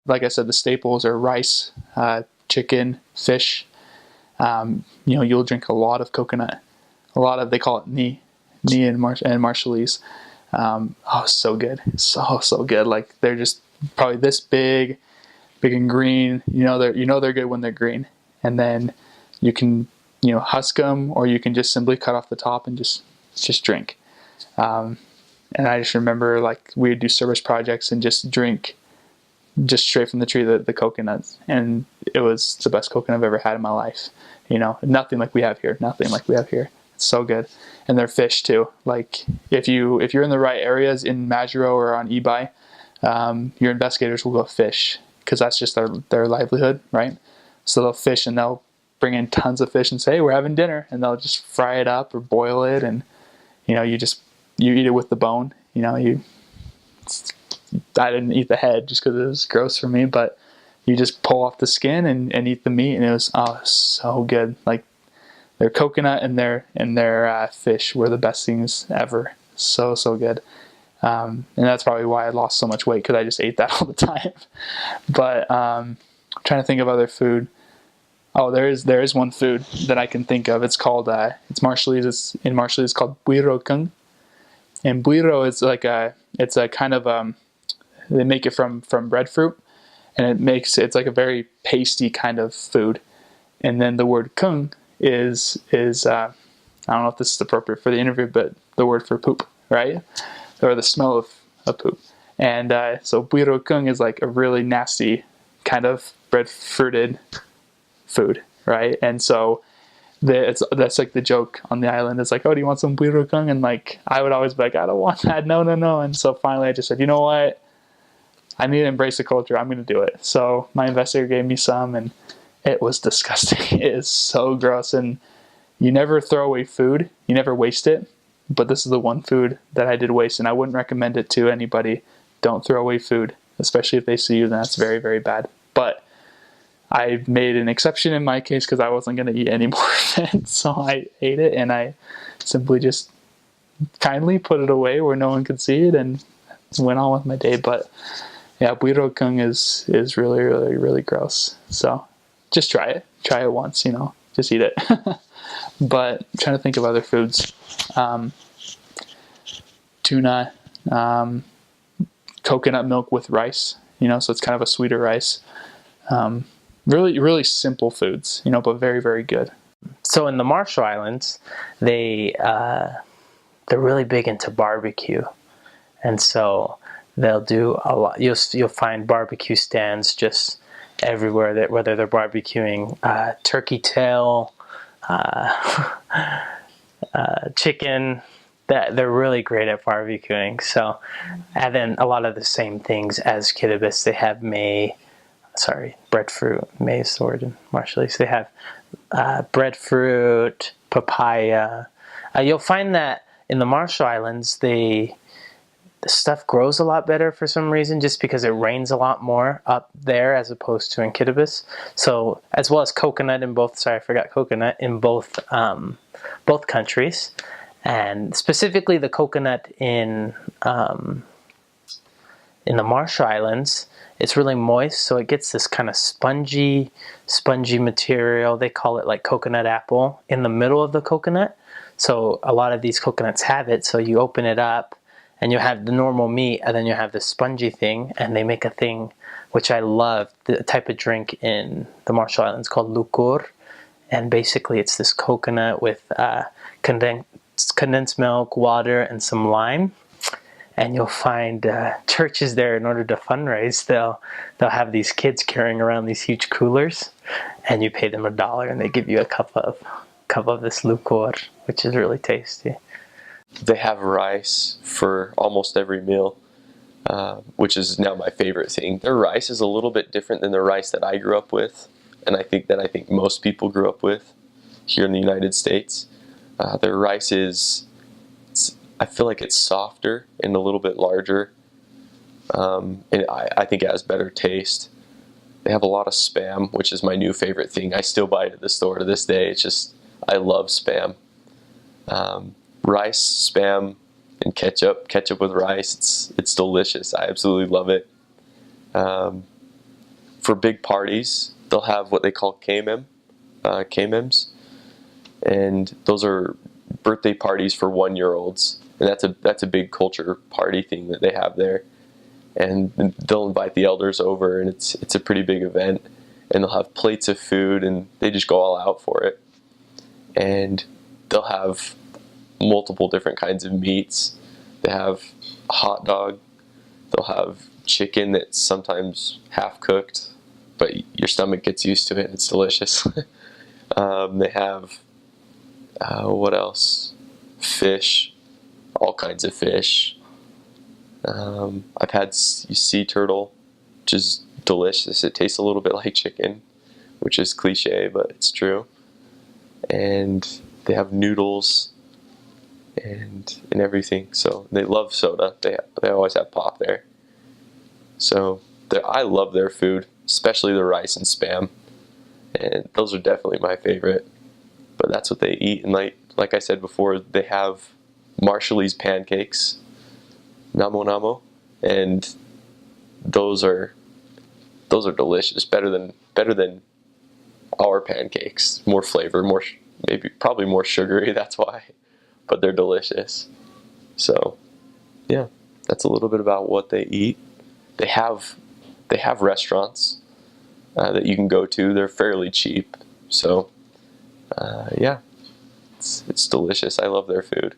Like I said, the staples are rice, chicken, fish. You'll drink a lot of coconut. A lot of, they call it ni and Marshallese. Oh, so good, so good. Like they're just probably this big and green. They're good when they're green, and then you can husk them, or you can just simply cut off the top and just drink. And I just remember like we would do service projects and just drink just straight from the tree the coconuts, and it was the best coconut I've ever had in my life. Nothing like we have here. Nothing like we have here. It's so good, and they're fish too. Like if you're in the right areas in Majuro or on Ebi, your investigators will go fish because that's just their livelihood, right? So they'll fish and they'll bring in tons of fish and say, hey, we're having dinner, and they'll just fry it up or boil it, and you eat it with the bone. I didn't eat the head just because it was gross for me, but you just pull off the skin and eat the meat, and it was so good. Like their coconut and their fish were the best things ever. So good. And that's probably why I lost so much weight, because I just ate that all the time. But I'm trying to think of other food. Oh, there is one food that I can think of. It's called it's Marshallese. In Marshallese, it's called buiro kung. And buiro is it's a kind of they make it from breadfruit, and it's like a very pasty kind of food. And then the word kung is I don't know if this is appropriate for the interview, but the word for poop, right? Or the smell of poop. And so buiro kung is like a really nasty kind of breadfruited food, right? And so that's like the joke on the island. It's like, oh, do you want some buiro kung? And like I would always be like, I don't want that. No. And so finally I just said, you know what? I need to embrace the culture. I'm going to do it. So my investigator gave me some, and it was disgusting. It is so gross. And you never throw away food. You never waste it. But this is the one food that I did waste, and I wouldn't recommend it to anybody. Don't throw away food, especially if they see you. Then that's very, very bad. But I made an exception in my case because I wasn't going to eat any more of it. So I ate it, and I simply just kindly put it away where no one could see it and went on with my day. But yeah, buiro kung is really, really, really gross. So just try it. Try it once, just eat it. But I'm trying to think of other foods. Tuna, coconut milk with rice, so it's kind of a sweeter rice. Really, really simple foods, but very, very good. So in the Marshall Islands, they're really big into barbecue, and so they'll do a lot. You'll find barbecue stands just everywhere. Whether they're barbecuing turkey tail, chicken, that they're really great at barbecuing. So, and then a lot of the same things as Kiribati. They have breadfruit. Maize the word in Marshallese. They have breadfruit, papaya. You'll find that in the Marshall Islands, the stuff grows a lot better for some reason, just because it rains a lot more up there as opposed to in Kiribati. So, as well as coconut in both. Sorry, I forgot coconut in both countries, and specifically the coconut in the Marshall Islands. It's really moist, so it gets this kind of spongy material. They call it like coconut apple in the middle of the coconut. So a lot of these coconuts have it. So you open it up, and you have the normal meat, and then you have the spongy thing, and they make a thing which I love, the type of drink in the Marshall Islands called lukur. And basically it's this coconut with condensed milk, water, and some lime. And you'll find churches there, in order to fundraise, they'll have these kids carrying around these huge coolers, and you pay them $1 and they give you a cup of this lukur, which is really tasty. They have rice for almost every meal, which is now my favorite thing. Their rice is a little bit different than the rice that I grew up with, and I think most people grew up with here in the United States. Their rice I feel like it's softer and a little bit larger, and I think it has better taste. They have a lot of Spam, which is my new favorite thing. I still buy it at the store to this day. I love Spam. Rice, Spam, and ketchup with rice. It's delicious. I absolutely love it. for big parties, they'll have what they call KMMs, and those are birthday parties for 1-year-olds, and that's a big culture party thing that they have there. And they'll invite the elders over, and it's a pretty big event, and they'll have plates of food, and they just go all out for it. And they'll have multiple different kinds of meats. They have a hot dog. They'll have chicken that's sometimes half cooked, but your stomach gets used to it. It's delicious. They have what else? Fish, all kinds of fish. I've had sea turtle, which is delicious. It tastes a little bit like chicken, which is cliche, but it's true. And they have noodles and everything. So they love soda. They always have pop there. So I love their food, especially the rice and spam. And those are definitely my favorite. But that's what they eat. And like I said before, they have Marshallese pancakes, namo namo, and those are delicious. Better than our pancakes. More flavor, probably more sugary. That's why, but they're delicious. So, yeah, that's a little bit about what they eat. They have restaurants that you can go to. They're fairly cheap. So, yeah, it's delicious. I love their food.